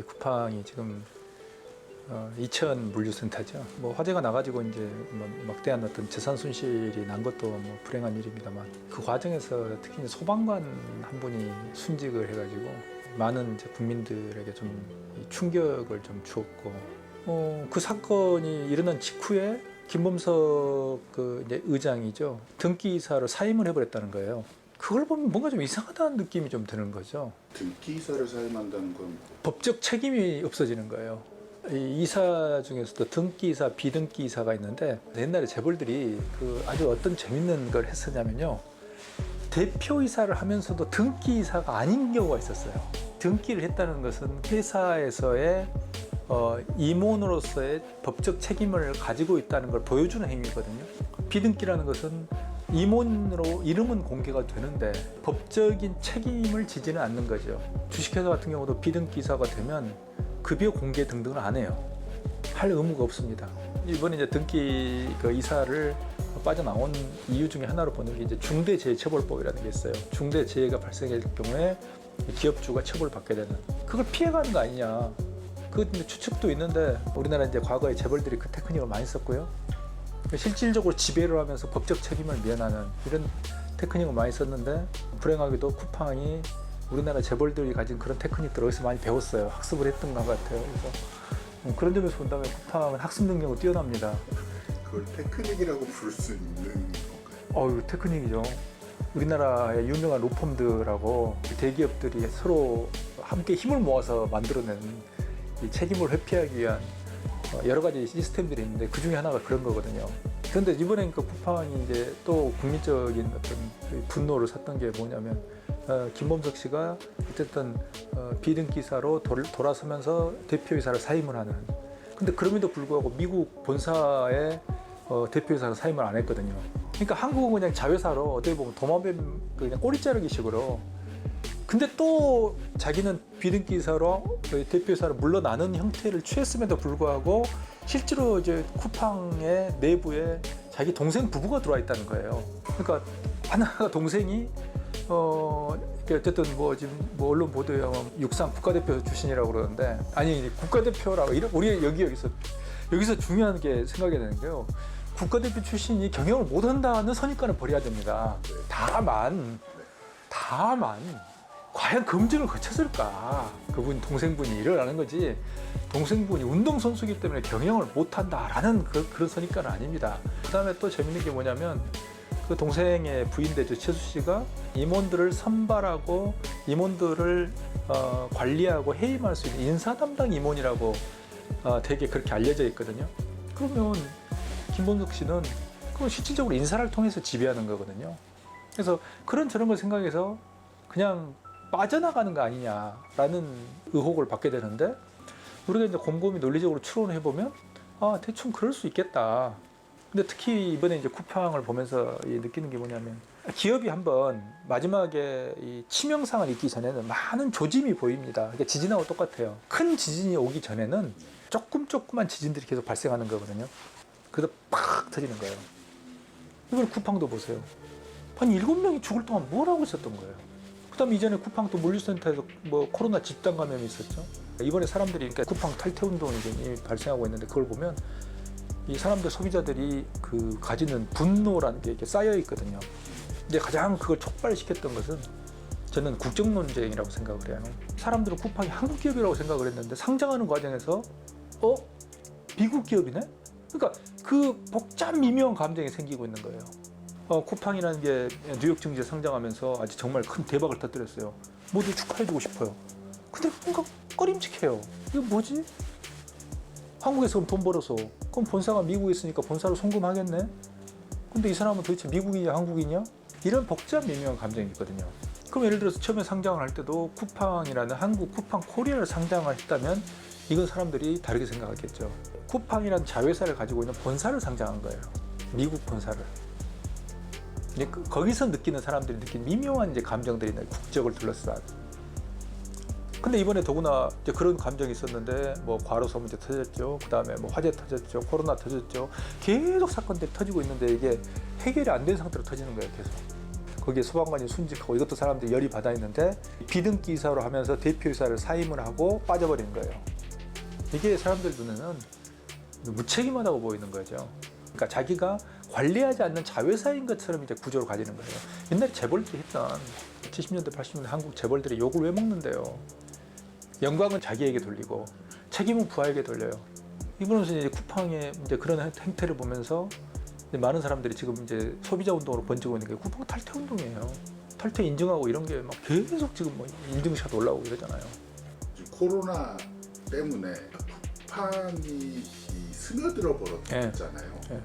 쿠팡이 지금 이천 물류센터죠. 뭐 화재가 나가지고 이제 뭐 막대한 어떤 재산 손실이 난 것도 뭐 불행한 일입니다만, 그 과정에서 특히 이제 소방관 한 분이 순직을 해가지고 많은 이제 국민들에게 좀 이 충격을 좀 주었고, 그 사건이 일어난 직후에 김범석 그 이제 의장이죠, 등기이사로 사임을 해버렸다는 거예요. 그걸 보면 뭔가 좀 이상하다는 느낌이 좀 드는 거죠. 등기이사를 사임한다는 건 법적 책임이 없어지는 거예요. 이 이사 중에서도 등기이사, 비등기이사가 있는데, 옛날에 재벌들이 그 아주 어떤 재밌는 걸 했었냐면요, 대표이사를 하면서도 등기이사가 아닌 경우가 있었어요. 등기를 했다는 것은 회사에서의 임원으로서의 법적 책임을 가지고 있다는 걸 보여주는 행위거든요. 비등기라는 것은 임원으로 이름은 공개가 되는데 법적인 책임을 지지는 않는 거죠. 주식회사 같은 경우도 비등기이사가 되면 급여 공개 등등을 안 해요. 할 의무가 없습니다. 이번에 이제 등기 그 이사를 빠져나온 이유 중에 하나로 보는 게 이제 중대재해처벌법이라는 게 있어요. 중대재해가 발생할 경우에 기업주가 처벌받게 되는, 그걸 피해가는 거 아니냐. 그 추측도 있는데, 우리나라 이제 과거에 재벌들이 그 테크닉을 많이 썼고요. 실질적으로 지배를 하면서 법적 책임을 면하는 이런 테크닉을 많이 썼는데, 불행하게도 쿠팡이 우리나라 재벌들이 가진 그런 테크닉들을 어디서 많이 배웠어요. 학습을 했던 것 같아요. 그래서 그런 점에서 본다면 쿠팡은 학습 능력은 뛰어납니다. 그걸 테크닉이라고 부를 수 있는 건가요? 테크닉이죠. 우리나라의 유명한 로펌들하고 대기업들이 서로 함께 힘을 모아서 만들어낸 이 책임을 회피하기 위한 여러 가지 시스템들이 있는데, 그 중에 하나가 그런 거거든요. 그런데 이번엔 그 쿠팡이 이제 또 국민적인 어떤 분노를 샀던 게 뭐냐면, 김범석 씨가 어쨌든 비등기사로 돌아서면서 대표이사를 사임을 하는, 근데 그럼에도 불구하고 미국 본사에 대표이사로 사임을 안 했거든요. 그러니까 한국은 그냥 자회사로 어떻게 보면 도마뱀 그냥 꼬리 자르기 식으로, 근데 또 자기는 비등기이사로 대표이사로 물러나는 형태를 취했음에도 불구하고 실제로 이제 쿠팡의 내부에 자기 동생 부부가 들어와 있다는 거예요. 그러니까 하나가 동생이 어쨌든 뭐 지금 뭐 언론 보도에 하면 육상 국가대표 출신이라고 그러는데, 아니 국가대표라고 우리 여기서 중요한 게 생각이 되는 게요, 국가대표 출신이 경영을 못한다는 선입관을 버려야 됩니다. 다만 과연 검증을 거쳤을까? 그분 동생분이 이러라는 거지, 동생분이 운동선수이기 때문에 경영을 못한다라는 그런 선입관은 아닙니다. 그 다음에 또 재밌는 게 뭐냐면, 그 동생의 부인되죠, 최수 씨가 임원들을 선발하고 임원들을 관리하고 해임할 수 있는 인사 담당 임원이라고 되게 그렇게 알려져 있거든요. 그러면 김범석 씨는 그 실질적으로 인사를 통해서 지배하는 거거든요. 그래서 저런 걸 생각해서 그냥 빠져나가는 거 아니냐라는 의혹을 받게 되는데, 우리가 이제 곰곰이 논리적으로 추론을 해보면 대충 그럴 수 있겠다. 근데 특히 이번에 이제 쿠팡을 보면서 느끼는 게 뭐냐면, 기업이 한번 마지막에 이 치명상을 입기 전에는 많은 조짐이 보입니다. 그러니까 지진하고 똑같아요. 큰 지진이 오기 전에는 조그만 지진들이 계속 발생하는 거거든요. 그래서 팍 터지는 거예요. 이번 쿠팡도 보세요. 아니 7명이 죽을 동안 뭘 하고 있었던 거예요. 그 다음에 이전에 쿠팡 또 물류센터에서 뭐 코로나 집단 감염이 있었죠. 이번에 사람들이 그러니까 쿠팡 탈퇴 운동이 발생하고 있는데, 그걸 보면 이 사람들, 소비자들이 그 가지는 분노라는 게 이렇게 쌓여 있거든요. 근데 가장 그걸 촉발시켰던 것은 저는 국정 논쟁이라고 생각을 해요. 사람들은 쿠팡이 한국 기업이라고 생각을 했는데, 상장하는 과정에서 미국 기업이네? 그러니까 그 복잡 미묘한 감정이 생기고 있는 거예요. 쿠팡이라는 게 뉴욕 증시에 상장하면서 아주 정말 큰 대박을 터뜨렸어요. 모두 축하해주고 싶어요. 근데 뭔가 꺼림칙해요. 이거 뭐지? 한국에서 돈 벌어서, 그럼 본사가 미국에 있으니까 본사로 송금하겠네? 근데 이 사람은 도대체 미국이냐 한국이냐? 이런 복잡 미묘한 감정이 있거든요. 그럼 예를 들어서 처음에 상장을 할 때도 쿠팡이라는 한국 쿠팡 코리아를 상장을 했다면 이건 사람들이 다르게 생각하겠죠. 쿠팡이라는 자회사를 가지고 있는 본사를 상장한 거예요. 미국 본사를. 거기서 느끼는 사람들이 느낀 미묘한 이제 감정들이 있나요? 국적을 둘러싼. 근데 이번에 더구나 이제 그런 감정이 있었는데, 뭐 과로사 문제 터졌죠. 그 다음에 뭐 화재 터졌죠. 코로나 터졌죠. 계속 사건들이 터지고 있는데 이게 해결이 안 된 상태로 터지는 거예요, 계속. 거기에 소방관이 순직하고 이것도 사람들이 열이 받아 있는데 비등기 이사로 하면서 대표이사를 사임을 하고 빠져버린 거예요. 이게 사람들 눈에는 무책임하다고 보이는 거죠. 그러니까 자기가 관리하지 않는 자회사인 것처럼 이제 구조를 가지는 거예요. 옛날에 재벌들이 했던 70년대, 80년대 한국 재벌들이 욕을 왜 먹는데요? 영광은 자기에게 돌리고 책임은 부하에게 돌려요. 이번에 이제 쿠팡의 이제 그런 행태를 보면서 이제 많은 사람들이 지금 이제 소비자 운동으로 번지고 있는 게 쿠팡 탈퇴 운동이에요. 탈퇴 인증하고 이런 게 막 계속 지금 뭐 인증샷 올라오고 이러잖아요. 지금 코로나 때문에 쿠팡이 이 스며들어 버렸잖아요. 네.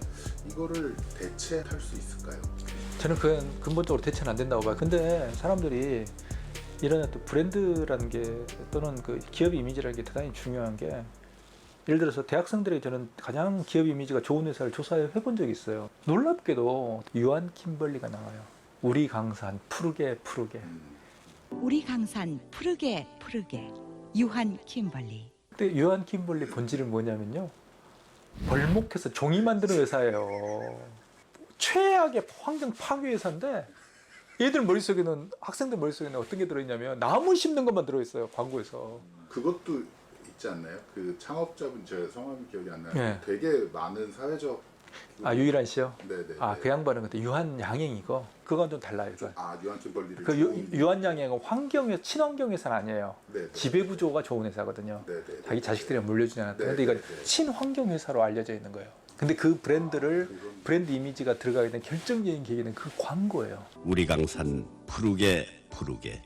이거를 대체할 수 있을까요? 저는 그건 근본적으로 대체는 안 된다고 봐요. 근데 사람들이 이런 또 브랜드라는 게 또는 그 기업 이미지라는 게 대단히 중요한 게 예를 들어서 대학생들에게 저는 가장 기업 이미지가 좋은 회사를 조사해 본 적이 있어요. 놀랍게도 유한 킴벌리가 나와요. 우리 강산 푸르게 푸르게. 우리 강산 푸르게 푸르게 유한 킴벌리. 근데 유한 킴벌리 본질은 뭐냐면요. 벌목해서 종이 만드는 회사예요. 최악의 환경 파괴 회사인데 얘들 머릿속에는 학생들 머릿속에는 어떤 게 들어있냐면 나무 심는 것만 들어있어요. 광고에서. 그것도 있지 않나요? 그 창업자분 제 성함이 기억이 안 나요. 네. 되게 많은 사회적 유일한 씨요? 네네. 그 양반은 그때 유한 양행이고 그건 좀 달라요. 그건. 유한 킴벌리를 그 유한 양행은 환경회 친환경 회사는 아니에요. 네네. 지배 구조가 좋은 회사거든요. 네네. 자기 자식들이랑 물려주지 않았다. 근데 네네. 이건 친환경 회사로 알려져 있는 거예요. 근데 그 브랜드를 브랜드 이미지가 들어가게 된 결정적인 계기는 그 광고예요. 우리 강산 푸르게 푸르게.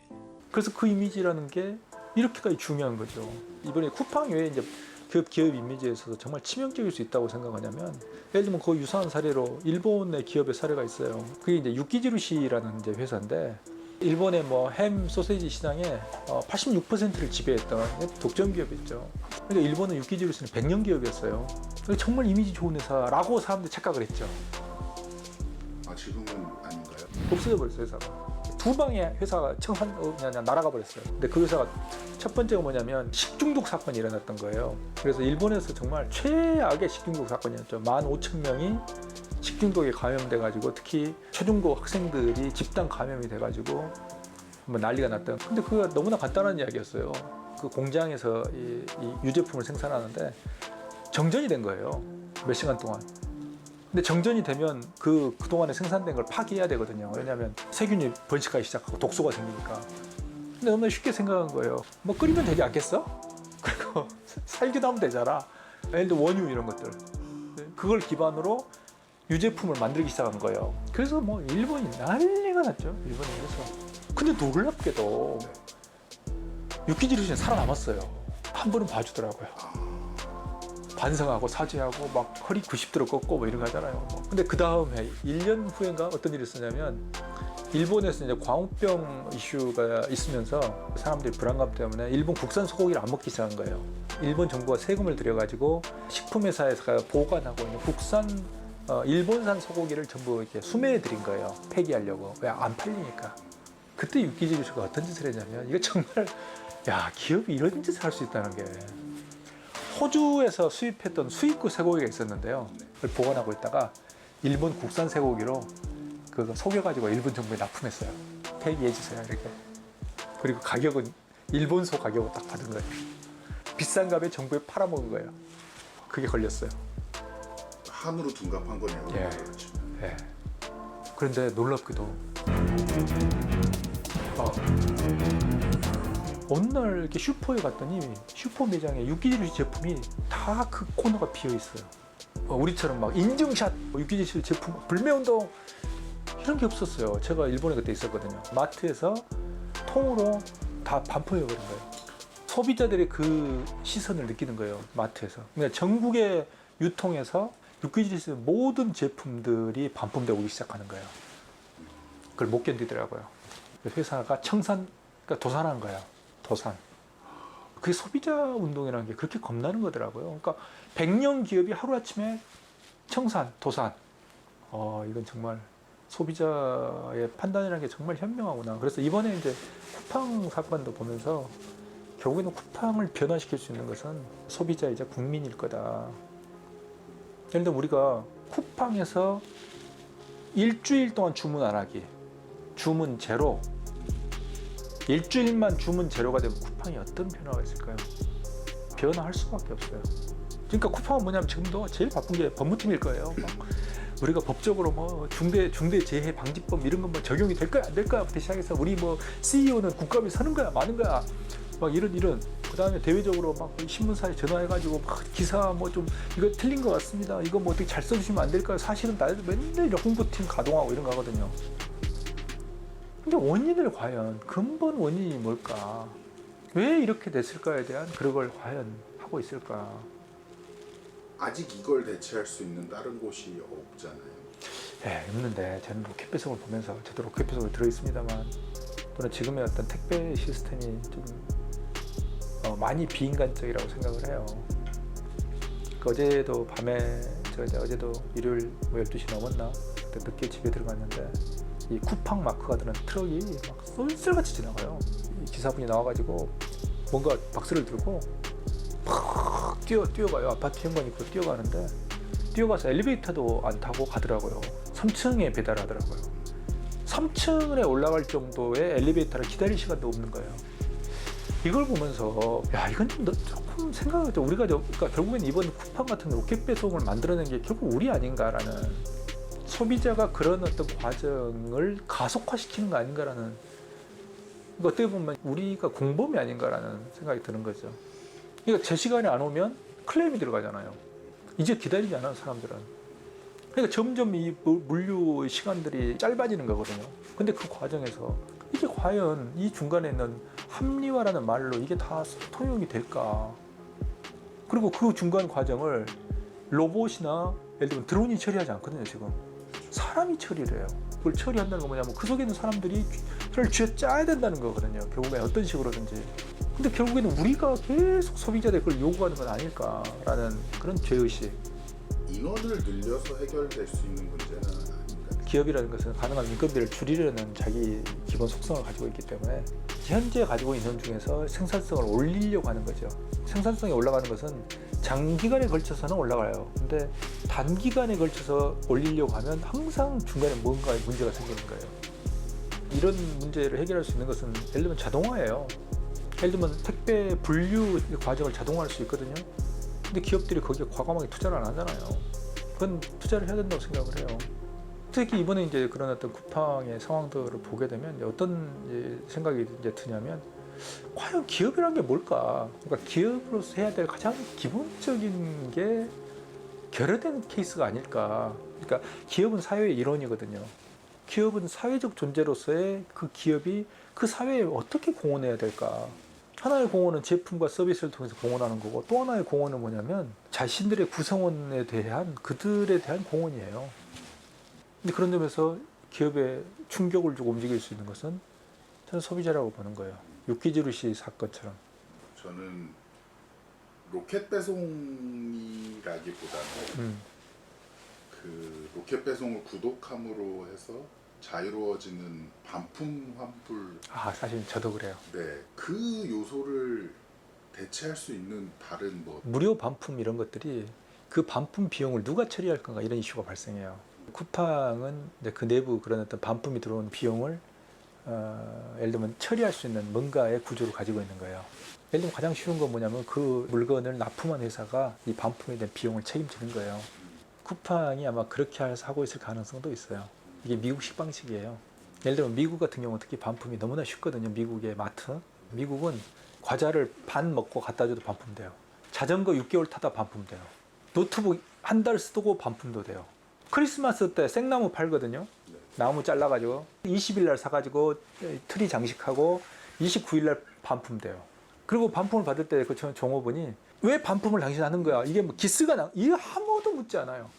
그래서 그 이미지라는 게 이렇게까지 중요한 거죠. 이번에 쿠팡이 왜 이제 그 기업 이미지에 있어서 정말 치명적일 수 있다고 생각하냐면 예를 들면 그 유사한 사례로 일본의 기업의 사례가 있어요. 그게 이제 유키지루시라는 이제 회사인데 일본의 뭐 햄 소세지 시장의 86%를 지배했던 독점 기업이었죠. 그러니까 일본은 유키지루시는 100년 기업이었어요. 정말 이미지 좋은 회사라고 사람들이 착각을 했죠. 지금은 아닌가요? 없어져 버렸어요, 회사가. 두 방의 회사가 그냥 날아가 버렸어요. 근데 그 회사가 첫 번째가 뭐냐면 식중독 사건이 일어났던 거예요. 그래서 일본에서 정말 최악의 식중독 사건이었죠. 15,000명이 식중독에 감염돼가지고 특히 초중고 학생들이 집단 감염이 돼가지고 뭐 난리가 났던. 근데 그거 너무나 간단한 이야기였어요. 그 공장에서 이 유제품을 생산하는데 정전이 된 거예요. 몇 시간 동안. 근데 정전이 되면 그동안에 생산된 걸 파기해야 되거든요. 왜냐하면 세균이 번식하기 시작하고 독소가 생기니까. 근데 너무 쉽게 생각한 거예요. 뭐 끓이면 되지 않겠어? 그리고 살균 하면 되잖아. 예를 들어 원유 이런 것들. 그걸 기반으로 유제품을 만들기 시작한 거예요. 그래서 뭐 일본이 난리가 났죠. 일본에서. 근데 놀랍게도 유키지루시는 살아남았어요. 한 번은 봐주더라고요. 반성하고 사죄하고 막 허리 90도로 꺾고 뭐 이런 거 하잖아요. 근데 그 다음 해 1년 후인가 어떤 일이 있었냐면 일본에서 이제 광우병 이슈가 있으면서 사람들이 불안감 때문에 일본 국산 소고기를 안 먹기 시작한 거예요. 일본 정부가 세금을 들여가지고 식품회사에서 보관하고 있는 국산 일본산 소고기를 전부 이렇게 수매해 드린 거예요. 폐기하려고. 왜 안 팔리니까. 그때 유키지루시가 어떤 짓을 했냐면 이거 정말 야 기업이 이런 짓을 할 수 있다는 게. 호주에서 수입했던 수입구 쇠고기가 있었는데요. 그걸 보관하고 있다가 일본 국산 쇠고기로 그거 속여가지고 일본 정부에 납품했어요. 폐기해주세요 이렇게. 그리고 가격은 일본소 가격으로 딱 받은 거예요. 비싼 값에 정부에 팔아먹은 거예요. 그게 걸렸어요. 한으로 둔갑한 거네요. 예. 예. 그런데 놀랍게도 어느 날 이렇게 슈퍼에 갔더니 슈퍼 매장에 유키지루시 제품이 다 그 코너가 비어 있어요. 우리처럼 막 인증샷, 유키지루시 제품, 불매운동 이런 게 없었어요. 제가 일본에 그때 있었거든요. 마트에서 통으로 다 반포해 버린 거예요. 소비자들의 그 시선을 느끼는 거예요. 마트에서. 그러니까 전국의 유통에서 유키지루시 모든 제품들이 반품되고 오기 시작하는 거예요. 그걸 못 견디더라고요. 회사가 그러니까 도산한 거예요. 도산. 그게 소비자 운동이라는 게 그렇게 겁나는 거더라고요. 그러니까 100년 기업이 하루아침에 청산, 도산. 이건 정말 소비자의 판단이라는 게 정말 현명하구나. 그래서 이번에 이제 쿠팡 사건도 보면서 결국에는 쿠팡을 변화시킬 수 있는 것은 소비자이자 국민일 거다. 예를 들어 우리가 쿠팡에서 일주일 동안 주문 안 하기. 주문 제로, 일주일만 주문 제로가 되면 쿠팡이 어떤 변화가 있을까요? 변화할 수밖에 없어요. 그러니까 쿠팡은 뭐냐면 지금도 제일 바쁜 게 법무팀일 거예요. 막 우리가 법적으로 뭐 중대재해방지법 이런 건 뭐 적용이 될 거야 안 될 거야부터 시작해서 우리 뭐 CEO는 국감에 서는 거야 마는 거야 막 이런 그다음에 대외적으로 막 신문사에 전화해가지고 막 기사 뭐 좀 이거 틀린 것 같습니다. 이거 뭐 어떻게 잘 써주시면 안 될까요? 사실은 나 맨날 홍보팀 가동하고 이런 거 하거든요. 근데 원인을 과연 근본 원인이 뭘까? 왜 이렇게 됐을까에 대한 그런 걸 과연 하고 있을까? 아직 이걸 대체할 수 있는 다른 곳이 없잖아요. 예, 없는데 저는 로켓 배송을 보면서 저도 로켓 배송을 들어있습니다만 또는 지금의 어떤 택배 시스템이 좀 많이 비인간적이라고 생각을 해요. 어제도 밤에 어제도 일요일 뭐 12시 넘었나 그때 늦게 집에 들어갔는데 이 쿠팡 마크가 드는 트럭이 막 쏠쏠같이 지나가요. 이 기사분이 나와가지고 뭔가 박스를 들고 팍 뛰어가요. 아파트 현관 입구로 뛰어가는데 뛰어가서 엘리베이터도 안 타고 가더라고요. 3층에 배달하더라고요. 3층에 올라갈 정도의 엘리베이터를 기다릴 시간도 없는 거예요. 이걸 보면서 야 이건 좀 조금 생각하죠. 우리가 그러니까 결국엔 이번 쿠팡 같은 로켓 배송을 만들어낸 게 결국 우리 아닌가라는, 소비자가 그런 어떤 과정을 가속화시키는 거 아닌가라는, 그러니까 어떻게 보면 우리가 공범이 아닌가라는 생각이 드는 거죠. 그러니까 제 시간에 안 오면 클레임이 들어가잖아요. 이제 기다리지 않아요 사람들은. 그러니까 점점 이 물류 시간들이 짧아지는 거거든요. 근데 그 과정에서 이게 과연 이 중간에 있는 합리화라는 말로 이게 다 통용이 될까? 그리고 그 중간 과정을 로봇이나 예를 들면 드론이 처리하지 않거든요. 지금 사람이 처리를 해요. 그걸 처리한다는 건 뭐냐면 그 속에 있는 사람들이 그걸 쥐어짜야 된다는 거거든요. 결국엔 어떤 식으로든지. 근데 결국에는 우리가 계속 소비자들 그걸 요구하는 건 아닐까라는 그런 죄의식. 인원을 늘려서 해결될 수 있는 문제는 아닌가. 기업이라는 것은 가능한 인건비를 줄이려는 자기 기본 속성을 가지고 있기 때문에 현재 가지고 있는 중에서 생산성을 올리려고 하는 거죠. 생산성이 올라가는 것은 장기간에 걸쳐서는 올라가요. 근데 단기간에 걸쳐서 올리려고 하면 항상 중간에 뭔가 문제가 생기는 거예요. 이런 문제를 해결할 수 있는 것은 예를 들면 자동화예요. 예를 들면 택배 분류 과정을 자동화할 수 있거든요. 근데 기업들이 거기에 과감하게 투자를 안 하잖아요. 그건 투자를 해야 된다고 생각을 해요. 특히 이번에 이제 그런 어떤 쿠팡의 상황들을 보게 되면 어떤 생각이 이제 드냐면 과연 기업이라는 게 뭘까? 그러니까 기업으로서 해야 될 가장 기본적인 게 결여된 케이스가 아닐까. 그러니까 기업은 사회의 일원이거든요. 기업은 사회적 존재로서의 그 기업이 그 사회에 어떻게 공헌해야 될까? 하나의 공헌은 제품과 서비스를 통해서 공헌하는 거고 또 하나의 공헌은 뭐냐면 자신들의 구성원에 대한 그들에 대한 공헌이에요. 근데 그런 점에서 기업에 충격을 주고 움직일 수 있는 것은 저는 소비자라고 보는 거예요. 유키지루시 사건처럼. 저는 로켓 배송이라기보다는 그 로켓 배송을 구독함으로 해서 자유로워지는 반품 환불. 사실 저도 그래요. 네, 그 요소를 대체할 수 있는 다른 뭐 무료 반품 이런 것들이 그 반품 비용을 누가 처리할 건가 이런 이슈가 발생해요. 쿠팡은 이제 그 내부 그런 어떤 반품이 들어온 비용을 예를 들면 처리할 수 있는 뭔가의 구조를 가지고 있는 거예요. 예를 들면 가장 쉬운 건 뭐냐면 그 물건을 납품한 회사가 이 반품에 대한 비용을 책임지는 거예요. 쿠팡이 아마 그렇게 하고 있을 가능성도 있어요. 이게 미국식 방식이에요. 예를 들면 미국 같은 경우는 특히 반품이 너무나 쉽거든요. 미국의 마트. 미국은 과자를 반 먹고 갖다 줘도 반품돼요. 자전거 6개월 타다 반품돼요. 노트북 한 달 쓰고 반품도 돼요. 크리스마스 때 생나무 팔거든요. 나무 잘라가지고 20일 날 사가지고 트리 장식하고 29일 날 반품돼요. 그리고 반품을 받을 때 그 종업원이 왜 반품을 당신 하는 거야? 이게 뭐 기스가 나? 이거 아무도 묻지 않아요.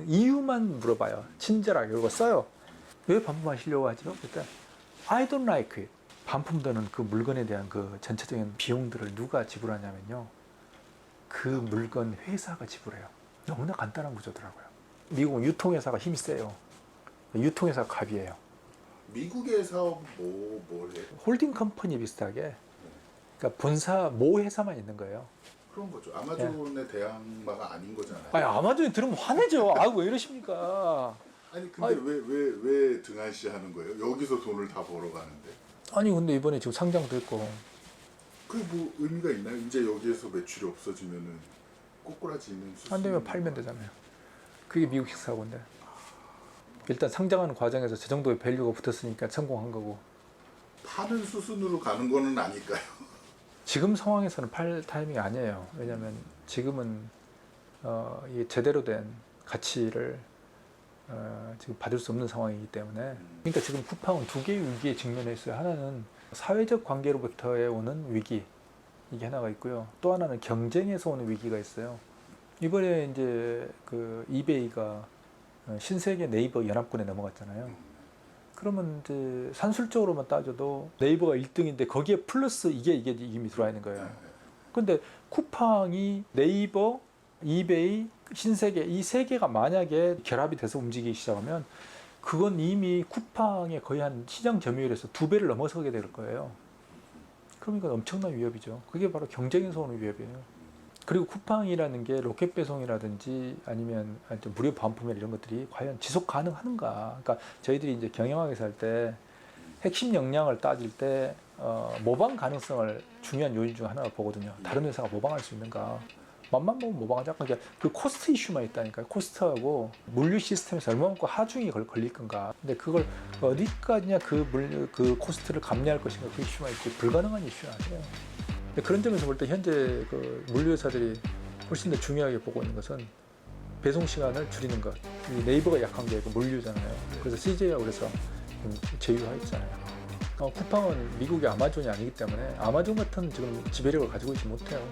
이유만 물어봐요. 친절하게. 그리고 써요. 왜 반품하시려고 하죠? 그때 I don't like it. 반품되는 그 물건에 대한 그 전체적인 비용들을 누가 지불하냐면요. 그 물건 회사가 지불해요. 너무나 간단한 구조더라고요. 미국은 유통회사가 힘이 세요. 유통회사가 갑이에요. 미국의 사업은 뭘 해요? 홀딩 컴퍼니 비슷하게. 그러니까 본사 모 회사만 있는 거예요. 그런 거죠. 아마존의 대항마가 아닌 거잖아요. 아니 아마존이 들으면 화내죠. 왜 이러십니까? 아니 근데 왜 등한시 하는 거예요? 여기서 돈을 다 벌어 가는데. 아니 근데 이번에 지금 상장도 했고 그게 뭐 의미가 있나요? 이제 여기에서 매출이 없어지면은 꼬꾸라지는 안 되면 팔면 되잖아요. 그게 미국식 사고인데. 일단 상장하는 과정에서 저 정도의 밸류가 붙었으니까 성공한 거고. 파는 수순으로 가는 거는 아닐까요? 지금 상황에서는 팔 타이밍이 아니에요. 왜냐하면 지금은 이게 제대로 된 가치를 지금 받을 수 없는 상황이기 때문에. 그러니까 지금 쿠팡은 두 개의 위기에 직면해 있어요. 하나는 사회적 관계로부터의 오는 위기, 이게 하나가 있고요. 또 하나는 경쟁에서 오는 위기가 있어요. 이번에 이제 그 이베이가 신세계 네이버 연합군에 넘어갔잖아요. 그러면 이제 산술적으로만 따져도 네이버가 1등인데 거기에 플러스 이게 이미 들어와 있는 거예요. 근데 쿠팡이 네이버, 이베이, 신세계 이 세 개가 만약에 결합이 돼서 움직이기 시작하면 그건 이미 쿠팡의 거의 한 시장 점유율에서 2배를 넘어서게 될 거예요. 그러니까 엄청난 위협이죠. 그게 바로 경쟁에서 오는 위협이에요. 그리고 쿠팡이라는 게 로켓 배송이라든지 아니면 무료 반품이나 이런 것들이 과연 지속 가능한가? 그러니까 저희들이 이제 경영학에서 할 때 핵심 역량을 따질 때 모방 가능성을 중요한 요인 중 하나로 보거든요. 다른 회사가 모방할 수 있는가? 맛만 보면 모방하지 않고 그러니까 그 코스트 이슈만 있다니까요. 코스트하고 물류 시스템에서 얼마만큼 하중이 걸릴 건가? 근데 그걸 어디까지냐 그 코스트를 감내할 것인가 그 이슈만 있고 불가능한 이슈는 아니에요. 그런 점에서 볼 때 현재 그 물류회사들이 훨씬 더 중요하게 보고 있는 것은 배송 시간을 줄이는 것. 이 네이버가 약한 게 그 물류잖아요. 그래서 CJ하고 그래서 제휴하였잖아요. 쿠팡은 미국의 아마존이 아니기 때문에 아마존 같은 지금 지배력을 가지고 있지 못해요.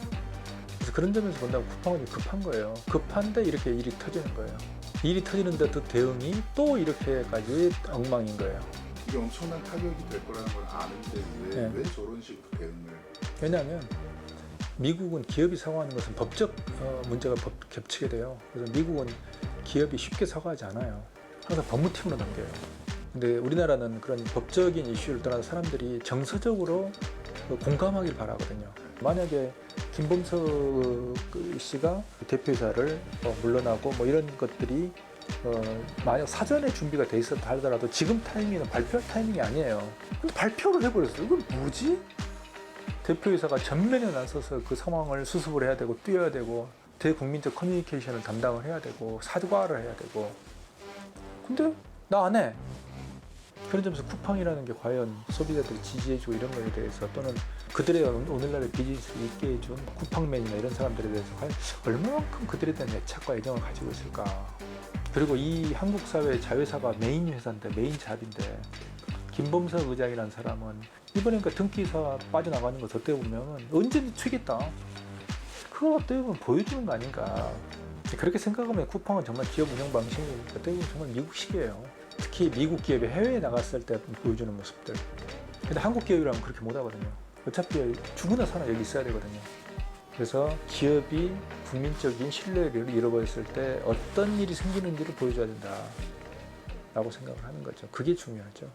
그래서 그런 점에서 본다면 쿠팡은 급한 거예요. 급한데 이렇게 일이 터지는 거예요. 일이 터지는데 그 대응이 또 이렇게까지 엉망인 거예요. 이게 엄청난 타격이 될 거라는 걸 아는데 왜 저런 식으로 대응을? 왜냐하면 미국은 기업이 사과하는 것은 법적 문제가 겹치게 돼요. 그래서 미국은 기업이 쉽게 사과하지 않아요. 항상 법무팀으로 넘겨요. 근데 우리나라는 그런 법적인 이슈를 떠나서 사람들이 정서적으로 공감하길 바라거든요. 만약에 김범석 씨가 대표이사를 물러나고 뭐 이런 것들이 만약 사전에 준비가 돼 있었다 하더라도 지금 타이밍은 발표할 타이밍이 아니에요. 근데 발표를 해버렸어요. 이건 뭐지? 대표이사가 전면에 나서서 그 상황을 수습을 해야 되고 뛰어야 되고 대국민적 커뮤니케이션을 담당을 해야 되고 사과를 해야 되고 근데 나 안 해. 그런 점에서 쿠팡이라는 게 과연 소비자들이 지지해주고 이런 거에 대해서 또는 그들의 오늘날의 비즈니스를 있게 해준 쿠팡맨이나 이런 사람들에 대해서 과연 얼마만큼 그들에 대한 애착과 애정을 가지고 있을까. 그리고 이 한국 사회의 자회사가 메인 회사인데 메인 잡인데 김범석 의장이라는 사람은 이번에 그러니까 등기사 빠져나가는 것 어떻게 보면 언제든지 튀겠다. 그걸 어떻게 보면 보여주는 거 아닌가. 그렇게 생각하면 쿠팡은 정말 기업 운영 방식이 어떻게 보면 정말 미국식이에요. 특히 미국 기업이 해외에 나갔을 때 보여주는 모습들. 근데 한국 기업이라면 그렇게 못 하거든요. 어차피 죽으나 사나 여기 있어야 되거든요. 그래서 기업이 국민적인 신뢰를 잃어버렸을 때 어떤 일이 생기는지를 보여줘야 된다라고 생각을 하는 거죠. 그게 중요하죠.